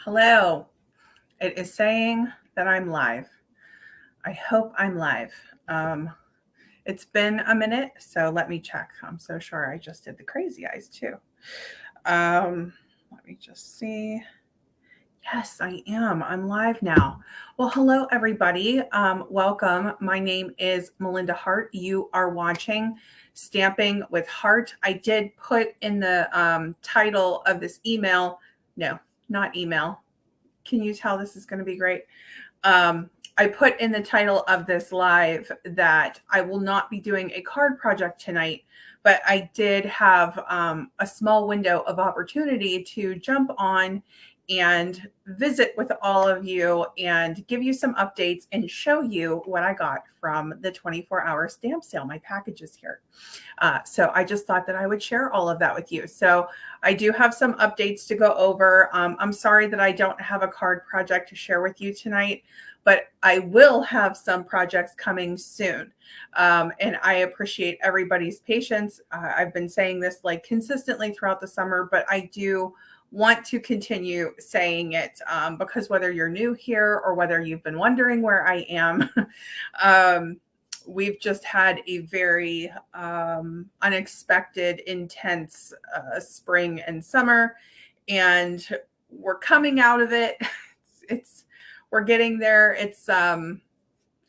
Hello. It is saying that I'm live. I hope I'm live. It's been a minute, so let me check. I'm so sure I just did the crazy eyes too. Let me just see. Yes, I am. I'm live now. Well, hello, everybody. Welcome. My name is Melinda Hart. You are watching Stamping with Hart. I did put in the title of this email. No, not email. Can you tell this is going to be great? I put in the title of this live that I will not be doing a card project tonight, but I did have a small window of opportunity to jump on and visit with all of you and give you some updates and show you what I got from the 24-hour stamp sale. My package is here. So I just thought that I would share all of that with you. So I do have some updates to go over. I'm sorry that I don't have a card project to share with you tonight, but I will have some projects coming soon. And I appreciate everybody's patience. I've been saying this like consistently throughout the summer, but I do want to continue saying it because whether you're new here or whether you've been wondering where I am, we've just had a very unexpected, intense spring and summer, and we're coming out of it. We're getting there. It's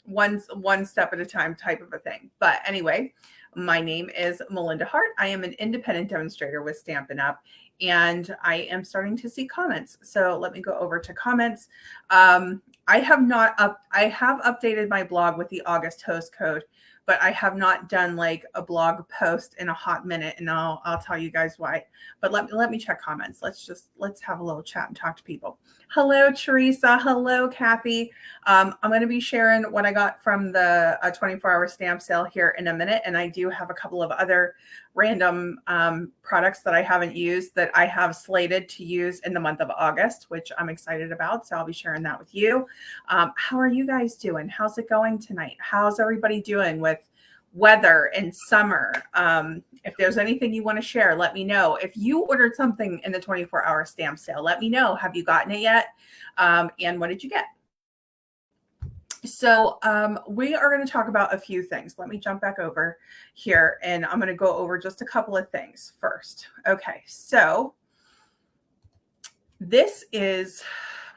one step at a time type of a thing. But anyway, my name is Melinda Hart. I am an independent demonstrator with Stampin Up, and I am starting to see comments. So let me go over to comments. I have updated my blog with the August host code, but I have not done like a blog post in a hot minute, and I'll tell you guys why. But let me check comments. Let's have a little chat and talk to people. Hello, Teresa. Hello, Kathy. I'm going to be sharing what I got from the 24-hour stamp sale here in a minute, and I do have a couple of other random products that I haven't used that I have slated to use in the month of August, which I'm excited about. So I'll be sharing that with you. How are you guys doing? How's it going tonight? How's everybody doing with weather and summer? If there's anything you want to share, let me know. If you ordered something in the 24-hour stamp sale, let me know. Have you gotten it yet? And what did you get? So we are going to talk about a few things. Let me jump back over here, and I'm going to go over just a couple of things first. Okay, so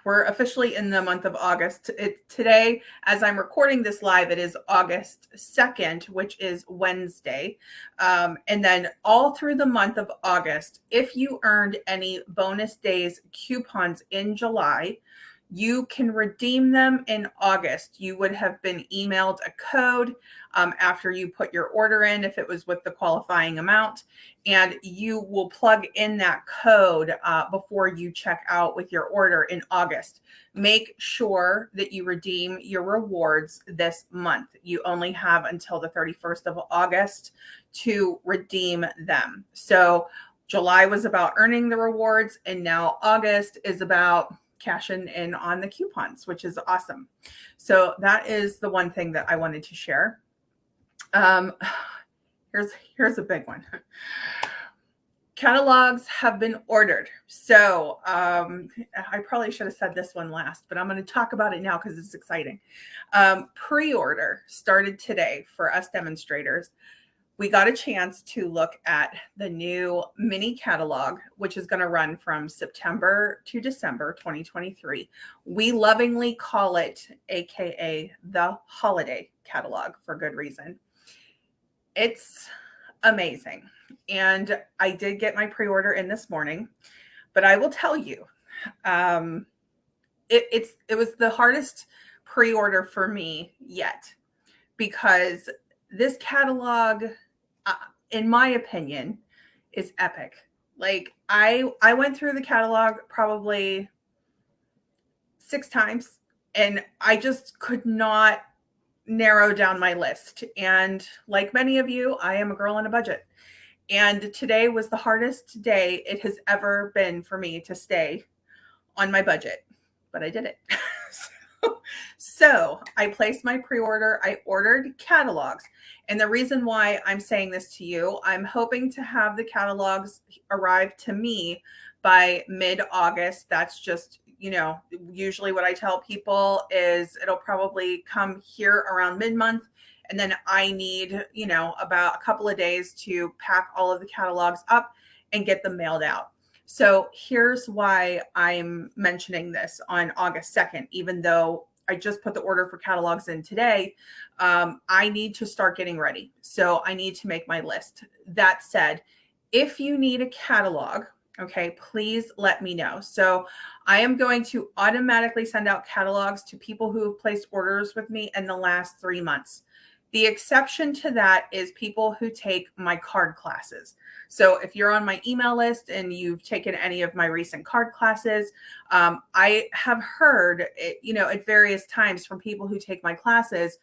we're officially in the month of August. Today, as I'm recording this live, it is August 2nd, which is Wednesday. And then all through the month of August, if you earned any bonus days coupons in July, you can redeem them in August. You would have been emailed a code after you put your order in, if it was with the qualifying amount, and you will plug in that code before you check out with your order in August. Make sure that you redeem your rewards this month. You only have until the 31st of August to redeem them. So July was about earning the rewards, and now August is about cashing in on the coupons, which is awesome. So that is the one thing that I wanted to share. Here's a big one. Catalogs have been ordered. So I probably should have said this one last, but I'm going to talk about it now because it's exciting. Pre-order started today for us demonstrators. We got a chance to look at the new mini catalog, which is going to run from September to December 2023. We lovingly call it AKA the holiday catalog for good reason. It's amazing. And I did get my pre-order in this morning, but I will tell you, it was the hardest pre-order for me yet, because this catalog, in my opinion, is epic. Like I went through the catalog probably 6 times, and I just could not narrow down my list. And like many of you, I am a girl on a budget. And today was the hardest day it has ever been for me to stay on my budget, but I did it. So I placed my pre-order. I ordered catalogs. And the reason why I'm saying this to you, I'm hoping to have the catalogs arrive to me by mid-August. That's just, usually what I tell people is it'll probably come here around mid-month. And then I need, about a couple of days to pack all of the catalogs up and get them mailed out. So here's why I'm mentioning this on August 2nd, even though I just put the order for catalogs in today. I need to start getting ready. So I need to make my list. That said, if you need a catalog, okay, please let me know. So I am going to automatically send out catalogs to people who have placed orders with me in the last 3 months. The exception to that is people who take my card classes. So if you're on my email list and you've taken any of my recent card classes, I have heard, at various times from people who take my classes,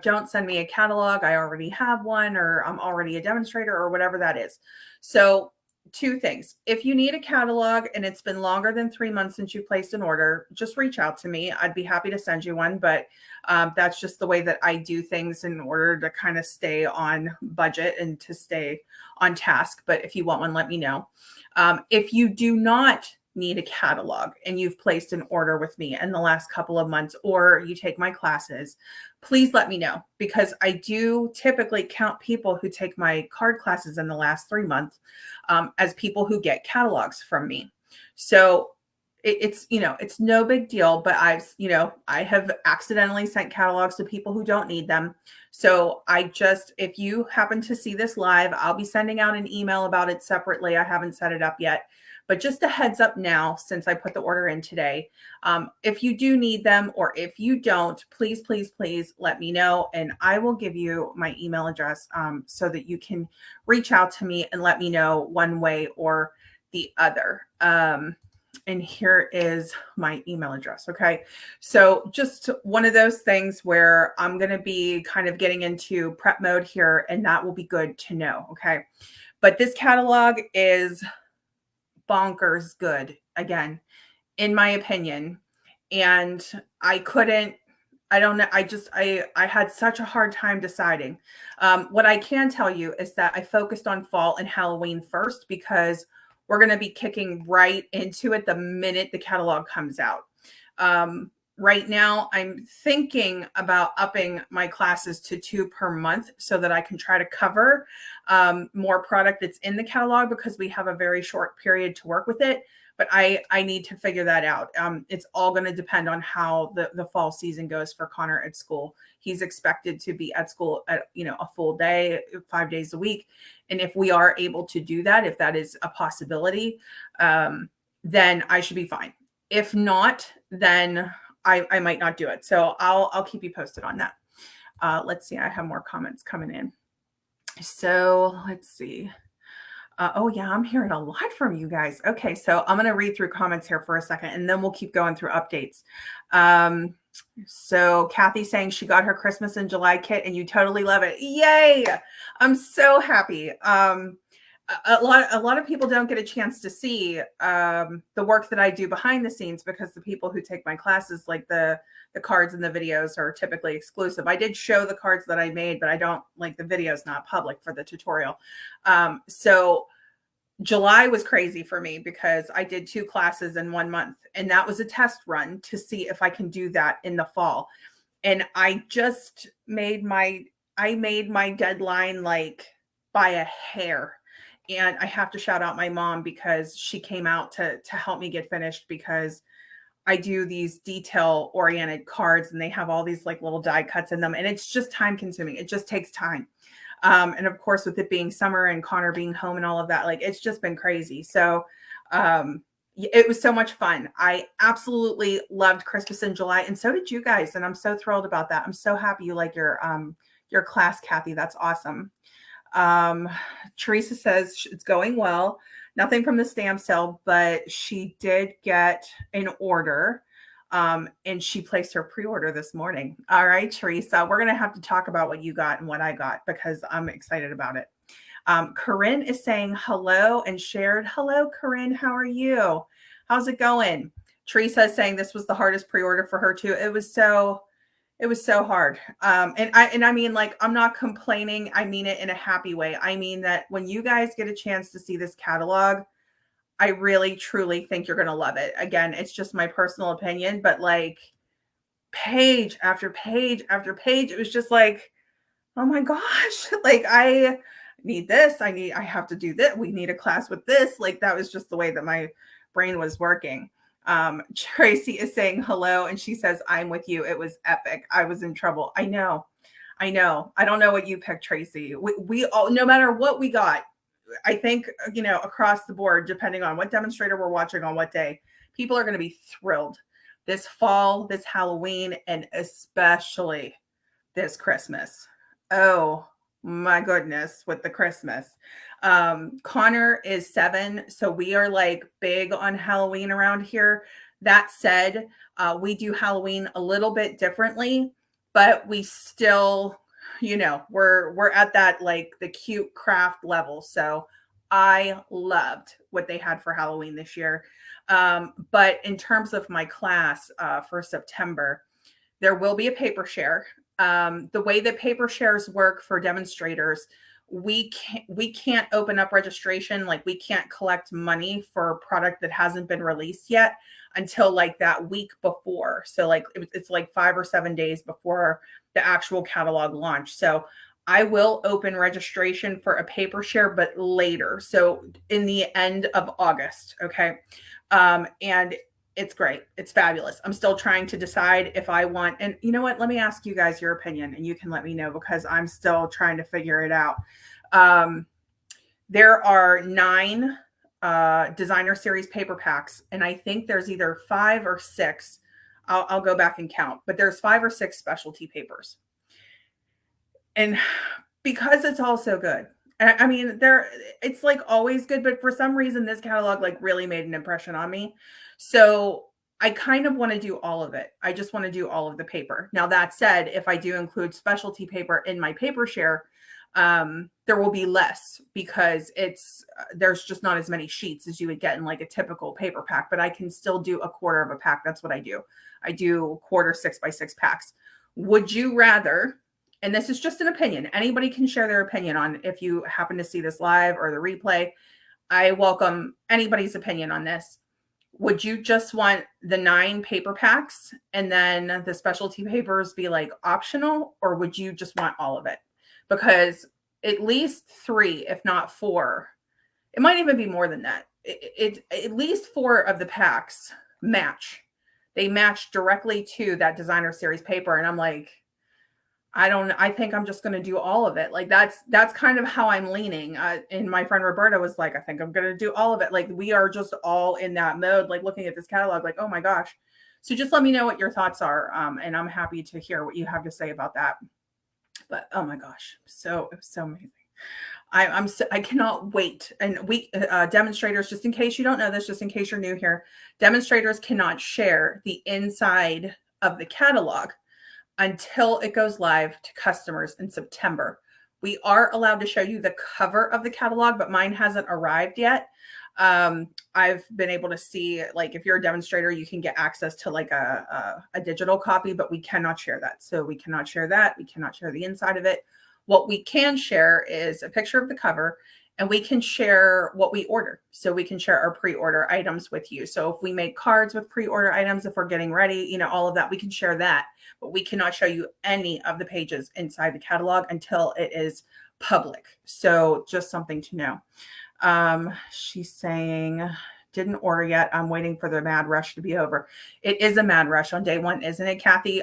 don't send me a catalog. I already have one, or I'm already a demonstrator, or whatever that is. So 2 things. If you need a catalog and it's been longer than 3 months since you placed an order, just reach out to me. I'd be happy to send you one, but that's just the way that I do things in order to kind of stay on budget and to stay on task. But if you want one, let me know. If you do not need a catalog and you've placed an order with me in the last couple of months, or you take my classes, please let me know, because I do typically count people who take my card classes in the last 3 months as people who get catalogs from me. So it's no big deal, but I have accidentally sent catalogs to people who don't need them. So if you happen to see this live, I'll be sending out an email about it separately. I haven't set it up yet. But just a heads up now, since I put the order in today, if you do need them, or if you don't, please, please, please let me know. And I will give you my email address so that you can reach out to me and let me know one way or the other. And here is my email address. Okay. So just one of those things where I'm going to be kind of getting into prep mode here, and that will be good to know. Okay. But this catalog is bonkers good, again, in my opinion. And I don't know. I had such a hard time deciding. What I can tell you is that I focused on fall and Halloween first, because we're going to be kicking right into it the minute the catalog comes out. Right now, I'm thinking about upping my classes to 2 per month so that I can try to cover more product that's in the catalog, because we have a very short period to work with it. But I need to figure that out. It's all going to depend on how the fall season goes for Connor at school. He's expected to be at school at a full day, 5 days a week. And if we are able to do that, if that is a possibility, then I should be fine. If not, then I might not do it. So I'll keep you posted on that. Let's see. I have more comments coming in. So let's see. Oh yeah, I'm hearing a lot from you guys. Okay, so I'm going to read through comments here for a second, and then we'll keep going through updates. So Kathy saying she got her Christmas in July kit and you totally love it. Yay! I'm so happy. A lot of people don't get a chance to see the work that I do behind the scenes, because the people who take my classes, like the cards and the videos, are typically exclusive. I did show the cards that I made, but I don't, like, the video's not public for the tutorial. So July was crazy for me because I did 2 classes in 1 month, and that was a test run to see if I can do that in the fall. And I just made my deadline like by a hair. And I have to shout out my mom, because she came out to help me get finished, because I do these detail oriented cards and they have all these like little die cuts in them, and it's just time consuming. It just takes time. And of course, with it being summer and Connor being home and all of that, like, it's just been crazy. So it was so much fun. I absolutely loved Christmas in July, and so did you guys. And I'm so thrilled about that. I'm so happy you like your class, Kathy. That's awesome. Teresa says it's going well. Nothing from the stamp sale, but she did get an order. And she placed her pre-order this morning. All right, Teresa, we're going to have to talk about what you got and what I got, because I'm excited about it. Corinne is saying hello and shared. Hello, Corinne. How are you? How's it going? Teresa is saying this was the hardest pre-order for her too. It was so hard. And I mean, like, I'm not complaining. I mean it in a happy way. I mean that when you guys get a chance to see this catalog, I really, truly think you're going to love it. Again, it's just my personal opinion, but like page after page after page, it was just like, oh my gosh, like I need this. I have to do this. We need a class with this. Like that was just the way that my brain was working. Tracy is saying hello and she says, I'm with you. It was epic. I was in trouble. I know. I don't know what you picked, Tracy. We all, no matter what we got, I think, across the board, depending on what demonstrator we're watching on what day, people are going to be thrilled this fall, this Halloween, and especially this Christmas. Oh my goodness, with the Christmas. Connor is 7, so we are like big on Halloween around here. That said, we do Halloween a little bit differently, but we still, we're at that like the cute craft level. So I loved what they had for Halloween this year. But in terms of my class for September, there will be a paper share. The way that paper shares work for demonstrators, we can't open up registration. Like we can't collect money for a product that hasn't been released yet until like that week before. So like it's like 5 or 7 days before the actual catalog launch. So I will open registration for a paper share, but later. So in the end of August. Okay. And it's great. It's fabulous. I'm still trying to decide if I want, and you know what? Let me ask you guys your opinion and you can let me know because I'm still trying to figure it out. There are 9 designer series paper packs, and I think there's either 5 or 6. I'll go back and count, but there's 5 or 6 specialty papers. And because it's all so good, I mean, it's like always good, but for some reason this catalog like really made an impression on me. So I kind of want to do all of it. I just want to do all of the paper. Now that said, if I do include specialty paper in my paper share, there will be less because there's just not as many sheets as you would get in like a typical paper pack, but I can still do a quarter of a pack. That's what I do. I do quarter 6x6 packs. Would you rather, and this is just an opinion, anybody can share their opinion on if you happen to see this live or the replay. I welcome anybody's opinion on this. Would you just want the 9 paper packs and then the specialty papers be like optional, or would you just want all of it? Because at least 3, if not 4, it might even be more than that. At least 4 of the packs match. They match directly to that designer series paper. And I'm like, I think I'm just going to do all of it. Like that's kind of how I'm leaning. And my friend Roberta was like, I think I'm going to do all of it. Like we are just all in that mode, like looking at this catalog, like, oh my gosh. So just let me know what your thoughts are. And I'm happy to hear what you have to say about that. But oh my gosh, it was so amazing. I cannot wait. And we demonstrators, just in case you don't know this, just in case you're new here, demonstrators cannot share the inside of the catalog until it goes live to customers in September. We are allowed to show you the cover of the catalog, but mine hasn't arrived yet. I've been able to see, like, if you're a demonstrator, you can get access to like a digital copy, but we cannot share that. So we cannot share that. We cannot share the inside of it. What we can share is a picture of the cover, and we can share what we order. So we can share our pre-order items with you. So if we make cards with pre-order items, if we're getting ready, all of that, we can share that, but we cannot show you any of the pages inside the catalog until it is public. So just something to know. She's saying, didn't order yet. I'm waiting for the mad rush to be over. It is a mad rush on day 1, isn't it, Kathy?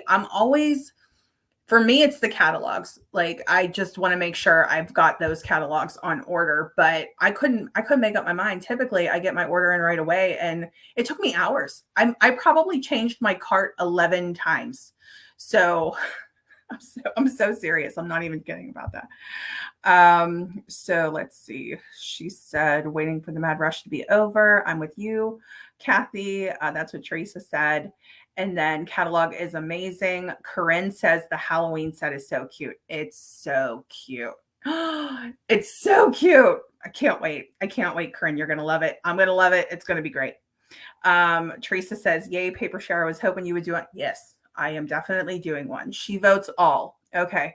For me, it's the catalogs. Like, I just want to make sure I've got those catalogs on order, but I couldn't make up my mind. Typically I get my order in right away, and it took me hours. I probably changed my cart 11 times. So I'm so serious. I'm not even kidding about that. So let's see. She said, waiting for the mad rush to be over. I'm with you, Kathy. That's what Teresa said. And then catalog is amazing. Corinne says the Halloween set is so cute. It's so cute. It's so cute. I can't wait. Corinne. You're going to love it. I'm going to love it. It's going to be great. Teresa says, yay, paper share. I was hoping you would do it. Yes, I am definitely doing one. She votes all. Okay.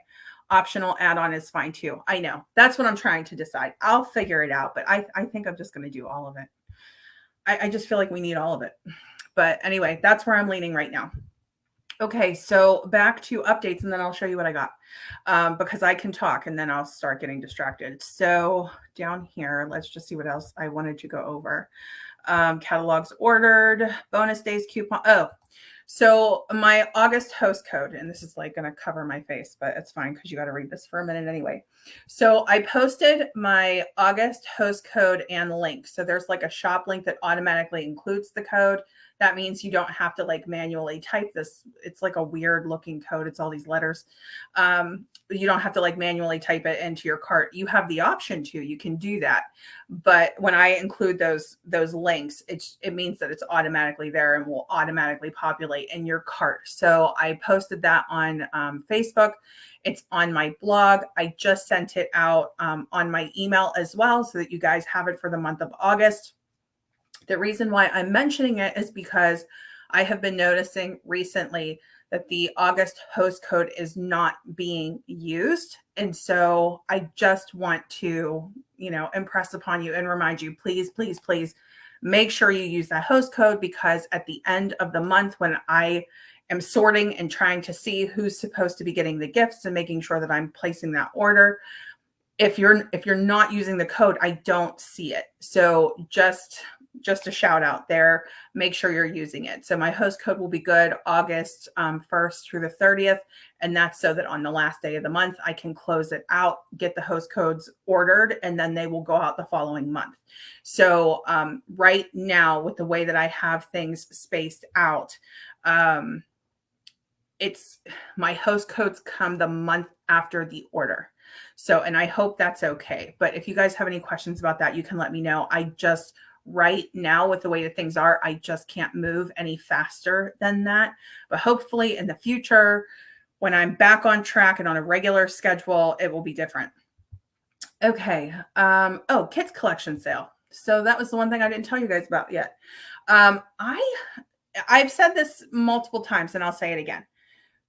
Optional add-on is fine too. I know. That's what I'm trying to decide. I'll figure it out, but I think I'm just going to do all of it. I just feel like we need all of it. But anyway, that's where I'm leaning right now. Okay, so back to updates, and then I'll show you what I got, because I can talk and then I'll start getting distracted. So down here, let's just see what else I wanted to go over. Catalogs ordered, bonus days coupon. Oh, so my August host code, and this is like going to cover my face, but it's fine because you got to read this for a minute anyway. So I posted my August host code and link. So there's like a shop link that automatically includes the code. That means you don't have to like manually type this. It's like a weird looking code. It's all these letters. You don't have to like manually type it into your cart. You have the option to, you can do that. But when I include those links, it means that it's automatically there and will automatically populate in your cart. So I posted that on Facebook. It's on my blog. I just sent it out on my email as well, so that you guys have it for the month of August. The reason why I'm mentioning it is because I have been noticing recently that the August host code is not being used. And so I just want to, impress upon you and remind you, please, please, please make sure you use that host code, because at the end of the month, when I am sorting and trying to see who's supposed to be getting the gifts and making sure that I'm placing that order, if you're not using the code, I don't see it. So just a shout out there, make sure you're using it. So my host code will be good August 1st through the 30th. And that's so that on the last day of the month, I can close it out, get the host codes ordered, and then they will go out the following month. So right now, with the way that I have things spaced out, it's my host codes come the month after the order. So, and I hope that's okay. But if you guys have any questions about that, you can let me know. Right now, with the way that things are, I just can't move any faster than that. But hopefully in the future, when I'm back on track and on a regular schedule, it will be different. Okay. Kids collection sale. So that was the one thing I didn't tell you guys about yet. I've said this multiple times, and I'll say it again.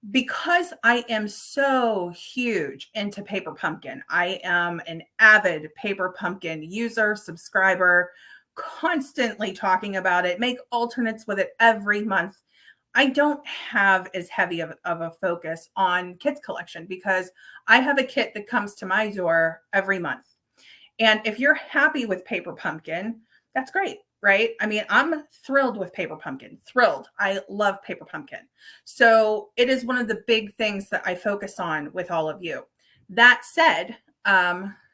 Because I am so huge into Paper Pumpkin, I am an avid Paper Pumpkin user, subscriber, constantly talking about it, make alternates with it every month. I don't have as heavy of a focus on kids collection, because I have a kit that comes to my door every month. And if you're happy with Paper Pumpkin, that's great. Right? I mean, I'm thrilled with Paper Pumpkin. Thrilled. I love Paper Pumpkin. So it is one of the big things that I focus on with all of you. That said,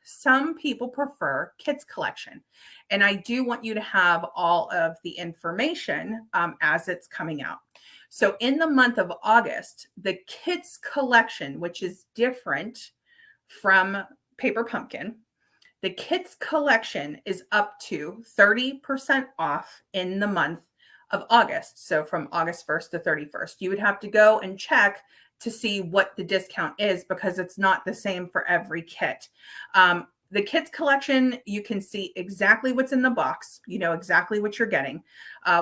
some people prefer kids collection. And I do want you to have all of the information as it's coming out. So in the month of August, the kids collection, which is different from Paper Pumpkin, the kids collection is up to 30% off in the month of August. So from August 1st to 31st, you would have to go and check to see what the discount is, because it's not the same for every kit. The kids collection, you can see exactly what's in the box. You know exactly what you're getting.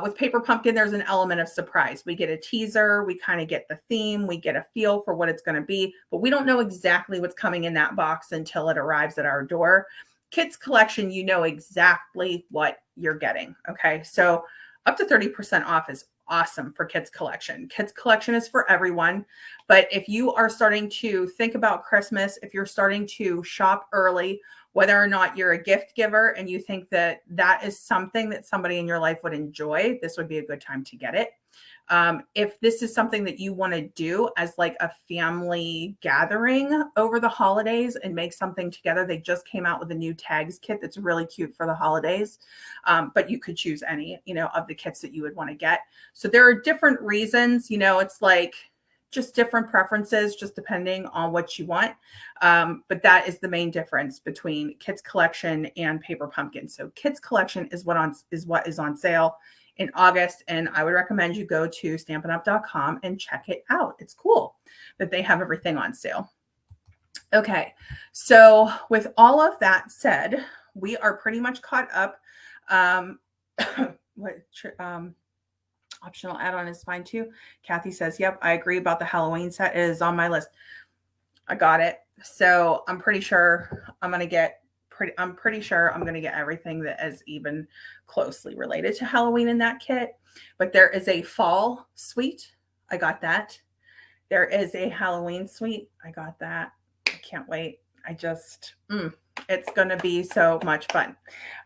With Paper Pumpkin, there's an element of surprise. We get a teaser. We kind of get the theme. We get a feel for what it's going to be, but we don't know exactly what's coming in that box until it arrives at our door. Kids collection, you know exactly what you're getting. Okay, so up to 30% off is awesome for kids collection. Kids collection is for everyone, but if you are starting to think about Christmas, if you're starting to shop early, whether or not you're a gift giver and you think that that is something that somebody in your life would enjoy, this would be a good time to get it. If this is something that you want to do as like a family gathering over the holidays and make something together, they just came out with a new tags kit that's really cute for the holidays. But you could choose any, of the kits that you would want to get. So there are different reasons, it's like just different preferences, just depending on what you want. But that is the main difference between kids collection and Paper Pumpkin. So kids collection is what is on sale in August. And I would recommend you go to stampinup.com and check it out. It's cool that they have everything on sale. Okay. So with all of that said, we are pretty much caught up. Optional add-on is fine too. Kathy says, yep, I agree about the Halloween set. It is on my list. I got it. So I'm pretty sure I'm going to get I'm pretty sure I'm going to get everything that is even closely related to Halloween in that kit. But there is a fall suite. I got that. There is a Halloween suite. I got that. I can't wait. It's going to be so much fun.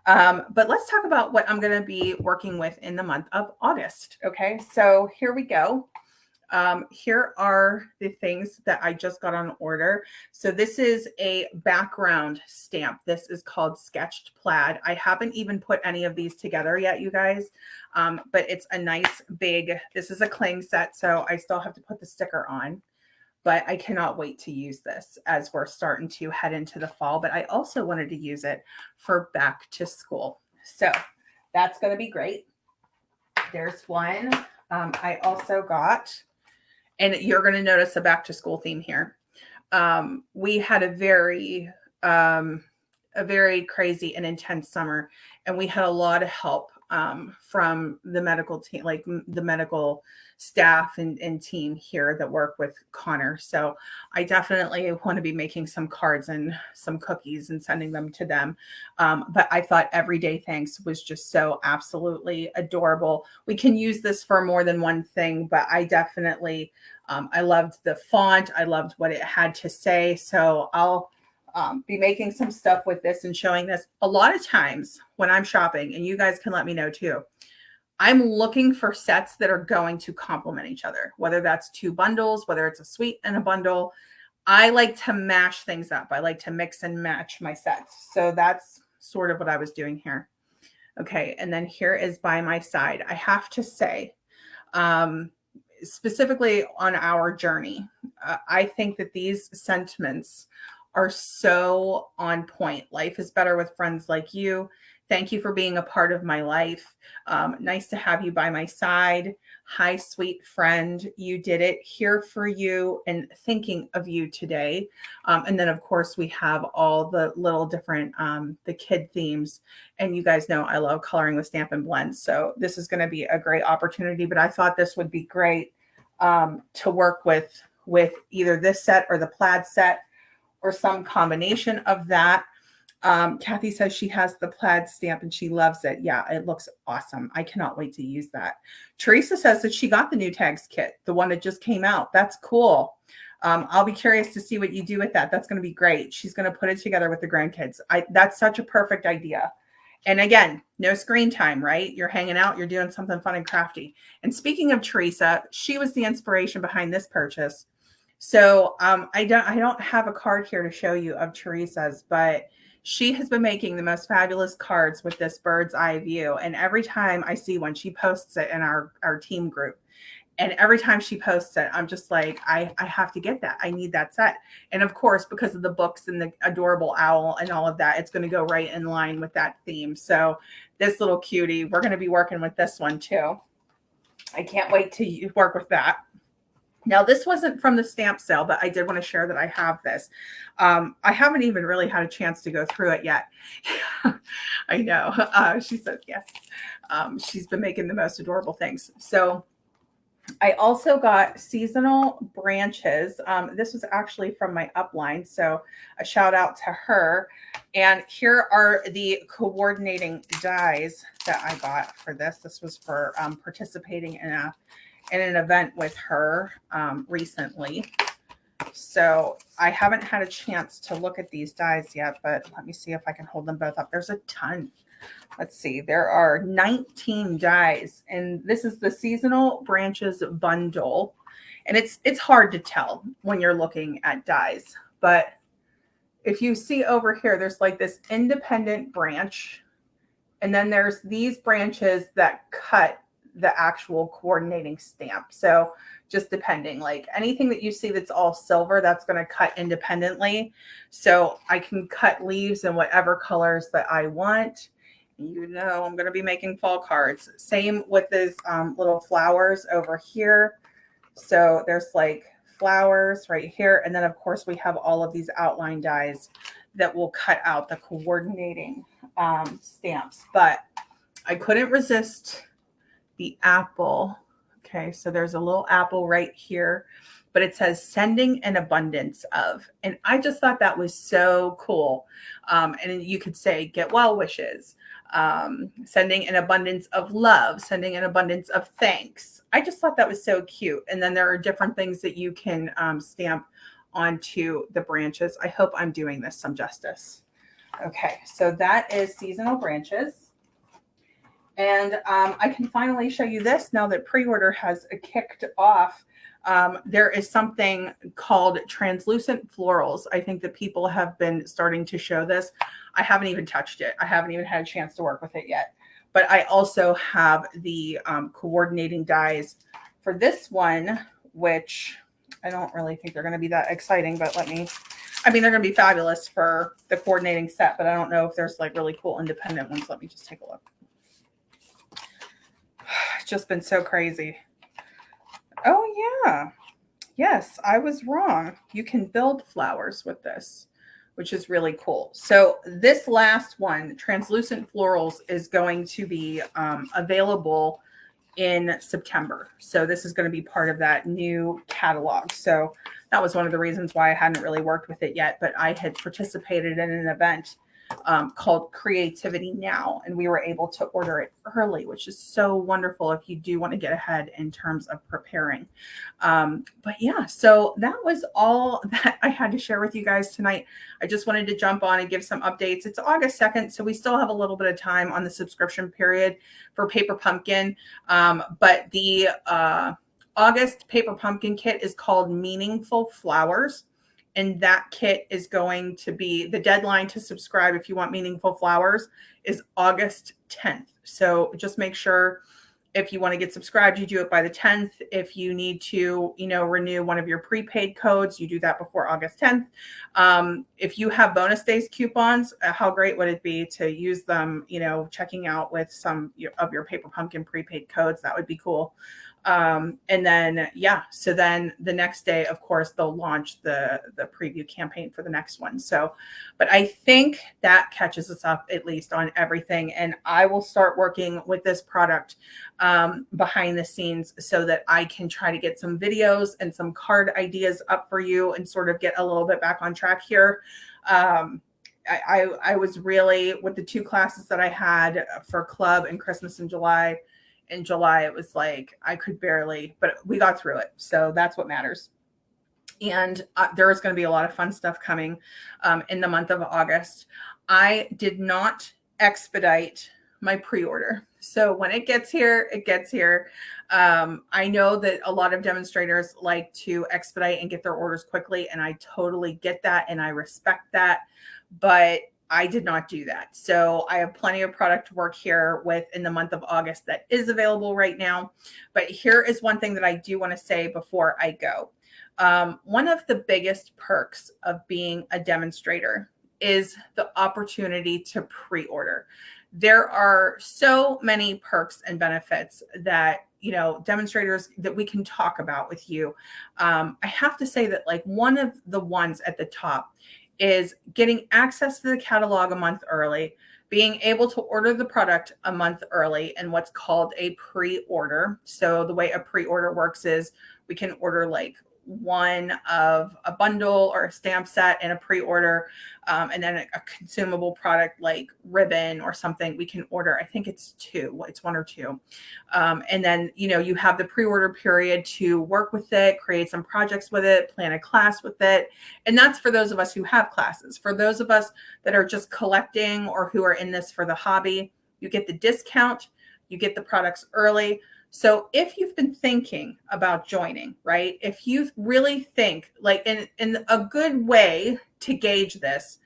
But let's talk about what I'm going to be working with in the month of August. Okay, so here we go. Here are the things that I just got on order. So this is a background stamp. This is called Sketched Plaid. I haven't even put any of these together yet, you guys, but it's a nice big, this is a cling set, so I still have to put the sticker on. But I cannot wait to use this as we're starting to head into the fall. But I also wanted to use it for back to school. So that's going to be great. There's one. I also got, and you're going to notice a back to school theme here. We had a very crazy and intense summer, and we had a lot of help from the medical team, like the medical staff and team here that work with Connor. So I definitely want to be making some cards and some cookies and sending them to them. But I thought Everyday Thanks was just so absolutely adorable. We can use this for more than one thing, but I definitely, I loved the font. I loved what it had to say. So I'll be making some stuff with this and showing this. A lot of times when I'm shopping, and you guys can let me know too, I'm looking for sets that are going to complement each other, whether that's two bundles, whether it's a suite and a bundle. I like to mash things up. I like to mix and match my sets. So that's sort of what I was doing here. Okay, and then here is By My Side. I have to say, specifically on our journey, I think that these sentiments are so on point. Life is better with friends like you. Thank you for being a part of my life. Nice to have you by my side. Hi, sweet friend. You did it. Here for you and thinking of you today. And then, of course, we have all the little different, the kid themes. And you guys know I love coloring with Stampin' Blends. So this is going to be a great opportunity. But I thought this would be great to work with either this set or the plaid set or some combination of that. Kathy says she has the plaid stamp and she loves it. Yeah, it looks awesome. I cannot wait to use that. Teresa says that she got the new tags kit, the one that just came out. That's cool. I'll be curious to see what you do with that. That's going to be great. She's going to put it together with the grandkids. That's such a perfect idea. And again, no screen time, right? You're hanging out, you're doing something fun and crafty. And speaking of Teresa, she was the inspiration behind this purchase. So I don't have a card here to show you of Teresa's, but she has been making the most fabulous cards with this bird's eye view. And every time I see one, she posts it in our team group. And every time she posts it, I'm just like, I have to get that. I need that set. And of course, because of the books and the adorable owl and all of that, it's going to go right in line with that theme. So this little cutie, we're going to be working with this one too. I can't wait to work with that. Now, this wasn't from the stamp sale, but I did want to share that I have this. I haven't even really had a chance to go through it yet. I know. She says yes. She's been making the most adorable things. So I also got seasonal branches. This was actually from my upline, so a shout out to her. And here are the coordinating dies that I got for this. This was for participating in an event with her recently. So I haven't had a chance to look at these dies yet, but let me see if I can hold them both up. There's a ton. Let's see. There are 19 dies, and this is the seasonal branches bundle. And it's hard to tell when you're looking at dies, but if you see over here, there's like this independent branch, and then there's these branches that cut the actual coordinating stamp. So just depending, like anything that you see that's all silver, that's going to cut independently. So I can cut leaves in whatever colors that I want. You know, I'm going to be making fall cards. Same with these little flowers over here. So there's like flowers right here. And then of course we have all of these outline dies that will cut out the coordinating stamps. But I couldn't resist the apple. Okay, so there's a little apple right here. but it says sending an abundance of. And I just thought that was so cool. And you could say get well wishes, sending an abundance of love, sending an abundance of thanks. I just thought that was so cute. And then there are different things that you can stamp onto the branches. I hope I'm doing this some justice. Okay, so that is seasonal branches. And I can finally show you this now that pre-order has kicked off. There is something called translucent florals. I think that people have been starting to show this. I haven't even touched it. I haven't even had a chance to work with it yet. But I also have the coordinating dies for this one, which I don't really think they're going to be that exciting, but they're going to be fabulous for the coordinating set, but I don't know if there's like really cool independent ones. Let me just take a look. It's just been so crazy. Oh yeah. Yes, I was wrong. You can build flowers with this, which is really cool. So this last one, translucent florals, is going to be available in September. So this is going to be part of that new catalog. So that was one of the reasons why I hadn't really worked with it yet, but I had participated in an event called Creativity Now, and we were able to order it early, which is so wonderful if you do want to get ahead in terms of preparing. But yeah, so that was all that I had to share with you guys tonight. I just wanted to jump on and give some updates. It's August 2nd, so we still have a little bit of time on the subscription period for Paper Pumpkin, but the August Paper Pumpkin kit is called Meaningful Flowers. And that kit is going to be, the deadline to subscribe if you want Meaningful Flowers is August 10th. So just make sure if you want to get subscribed, you do it by the 10th. If you need to, renew one of your prepaid codes, you do that before August 10th. If you have bonus days coupons, how great would it be to use them, checking out with some of your Paper Pumpkin prepaid codes? That would be cool. And then, yeah, so then the next day, of course, they'll launch the preview campaign for the next one. So, but I think that catches us up at least on everything. And I will start working with this product behind the scenes so that I can try to get some videos and some card ideas up for you and sort of get a little bit back on track here. I was really, with the 2 classes that I had for club and Christmas in July, it was like I could barely, but we got through it. So that's what matters. And there is going to be a lot of fun stuff coming in the month of August. I did not expedite my pre-order. So when it gets here, it gets here. I know that a lot of demonstrators like to expedite and get their orders quickly, and I totally get that and I respect that. But I did not do that. So I have plenty of product to work here with in the month of August that is available right now. But here is one thing that I do want to say before I go. One of the biggest perks of being a demonstrator is the opportunity to pre-order. There are so many perks and benefits that, demonstrators that we can talk about with you. I have to say that like one of the ones at the top is getting access to the catalog a month early, being able to order the product a month early in what's called a pre-order. So the way a pre-order works is we can order like one of a bundle or a stamp set in a pre-order, and then a consumable product like ribbon or something we can order. I think it's 2. It's 1 or 2. And then, you have the pre-order period to work with it, create some projects with it, plan a class with it. And that's for those of us who have classes. For those of us that are just collecting or who are in this for the hobby, you get the discount, you get the products early. So if you've been thinking about joining, right? If you really think like in a good way to gauge this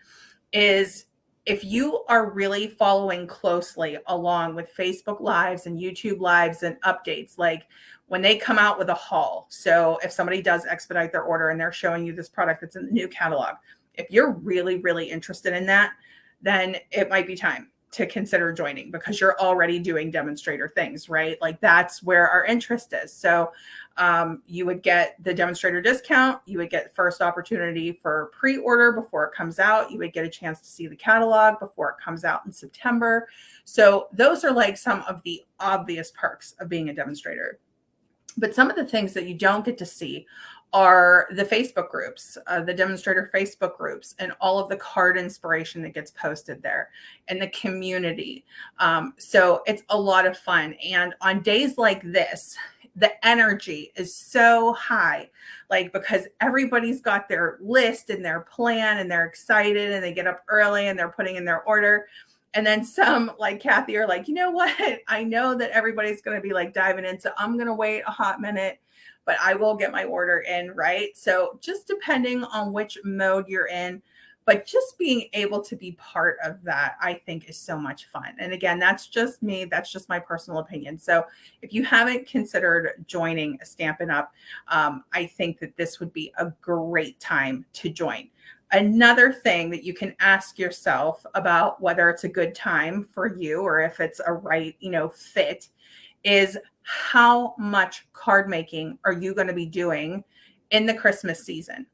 is if you are really following closely along with Facebook Lives and YouTube Lives and updates, like when they come out with a haul. So if somebody does expedite their order and they're showing you this product that's in the new catalog, if you're really, really interested in that, then it might be time to consider joining because you're already doing demonstrator things, right? Like that's where our interest is. So you would get the demonstrator discount. You would get first opportunity for pre-order before it comes out. You would get a chance to see the catalog before it comes out in September. So those are like some of the obvious perks of being a demonstrator. But some of the things that you don't get to see are the Facebook groups, the demonstrator Facebook groups, and all of the card inspiration that gets posted there, and the community. So it's a lot of fun. And on days like this, the energy is so high, like, because everybody's got their list and their plan and they're excited and they get up early and they're putting in their order. And then some, like Kathy, are like, you know what? I know that everybody's going to be like diving in, so I'm going to wait a hot minute, but I will get my order in, right? So just depending on which mode you're in, but just being able to be part of that, I think, is so much fun. And again, that's just me. That's just my personal opinion. So if you haven't considered joining Stampin' Up, I think that this would be a great time to join. Another thing that you can ask yourself about whether it's a good time for you or if it's a right, fit, is how much card making are you going to be doing in the Christmas season?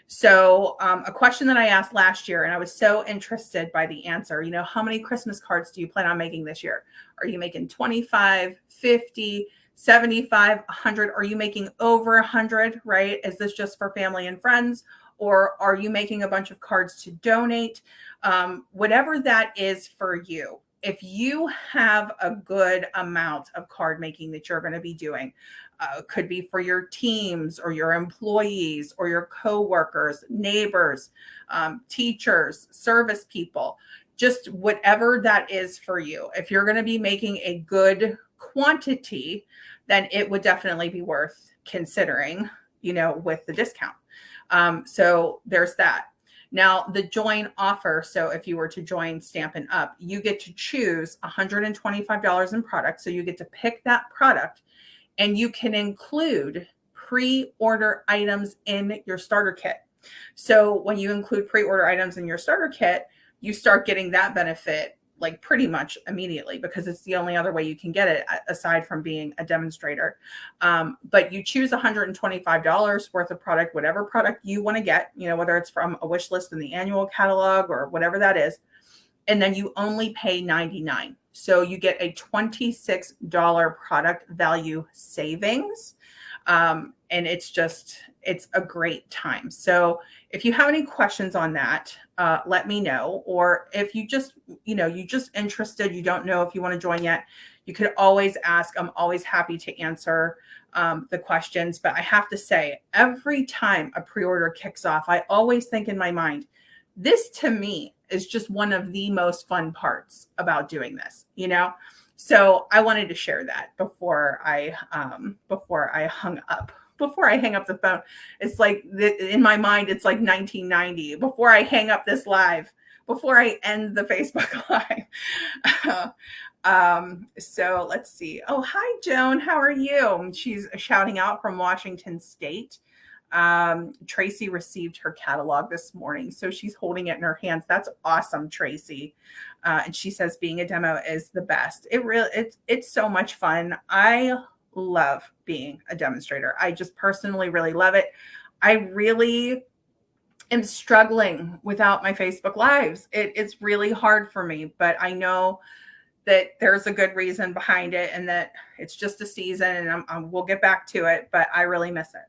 So a question that I asked last year, and I was so interested by the answer, how many Christmas cards do you plan on making this year? Are you making 25, 50, 75, 100? Are you making over 100, right? Is this just for family and friends? Or are you making a bunch of cards to donate? Whatever that is for you. If you have a good amount of card making that you're going to be doing, could be for your teams or your employees or your coworkers, neighbors, teachers, service people, just whatever that is for you. If you're going to be making a good quantity, then it would definitely be worth considering, with the discount. So there's that. Now, the join offer. So if you were to join Stampin' Up, you get to choose $125 in product. So you get to pick that product, and you can include pre-order items in your starter kit. So when you include pre-order items in your starter kit, you start getting that benefit like pretty much immediately, because it's the only other way you can get it aside from being a demonstrator. But you choose $125 worth of product, whatever product you want to get, whether it's from a wish list in the annual catalog or whatever that is. And then you only pay $99. So you get a $26 product value savings. And it's a great time. So if you have any questions on that, let me know. Or if you just, you just interested, you don't know if you want to join yet, you could always ask. I'm always happy to answer the questions. But I have to say, every time a pre-order kicks off, I always think in my mind, this to me is just one of the most fun parts about doing this, So I wanted to share that before I hang up the phone. It's like in my mind, it's like 1990. Before I hang up this live, before I end the Facebook live. So let's see. Oh, hi, Joan. How are you? She's shouting out from Washington State. Tracy received her catalog this morning, so she's holding it in her hands. That's awesome, Tracy. And she says being a demo is the best. It's so much fun. I love being a demonstrator. I just personally really love it. I really am struggling without my Facebook Lives. It's really hard for me, but I know that there's a good reason behind it, and that it's just a season, and we'll get back to it, but I really miss it.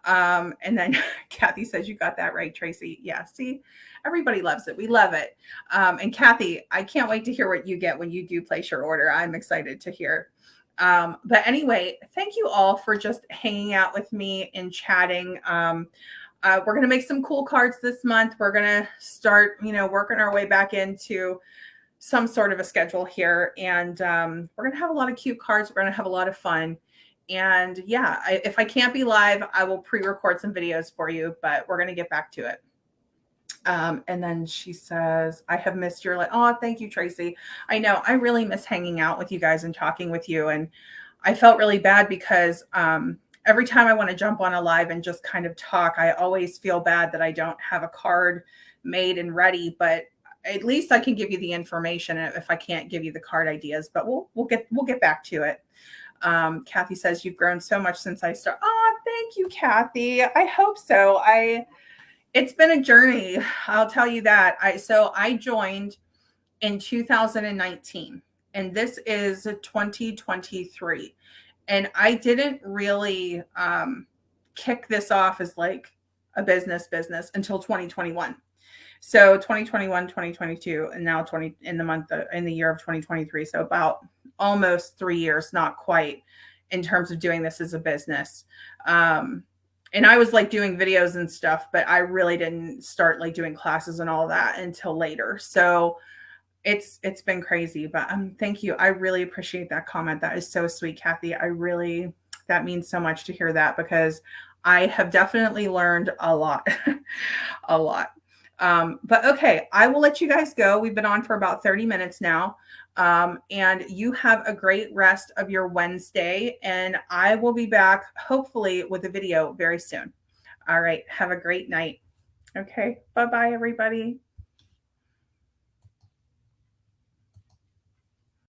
And then Kathy says, you got that right, Tracy. Yeah. See, everybody loves it. We love it. And Kathy, I can't wait to hear what you get when you do place your order. I'm excited to hear. But anyway, thank you all for just hanging out with me and chatting. We're going to make some cool cards this month. We're going to start, working our way back into some sort of a schedule here. And we're going to have a lot of cute cards. We're going to have a lot of fun. And yeah, if I can't be live, I will pre-record some videos for you, but we're going to get back to it. And then she says, I have missed your oh, thank you, Tracy. I know I really miss hanging out with you guys and talking with you. And I felt really bad because every time I want to jump on a live and just kind of talk, I always feel bad that I don't have a card made and ready, but at least I can give you the information if I can't give you the card ideas, but we'll get back to it. Kathy says, you've grown so much since I started. Oh, thank you, Kathy. I hope so. It's been a journey. I'll tell you that. I joined in 2019, and this is 2023. And I didn't really, kick this off as like a business until 2021. So 2021, 2022, and now in the year of 2023. So about almost 3 years, not quite, in terms of doing this as a business. And I was like doing videos and stuff, but I really didn't start like doing classes and all that until later. So it's been crazy, but thank you. I really appreciate that comment. That is so sweet, Kathy. That means so much to hear that, because I have definitely learned a lot, a lot. But okay, I will let you guys go. We've been on for about 30 minutes now. And you have a great rest of your Wednesday, and I will be back hopefully with a video very soon. All right. Have a great night. Okay. Bye-bye, everybody.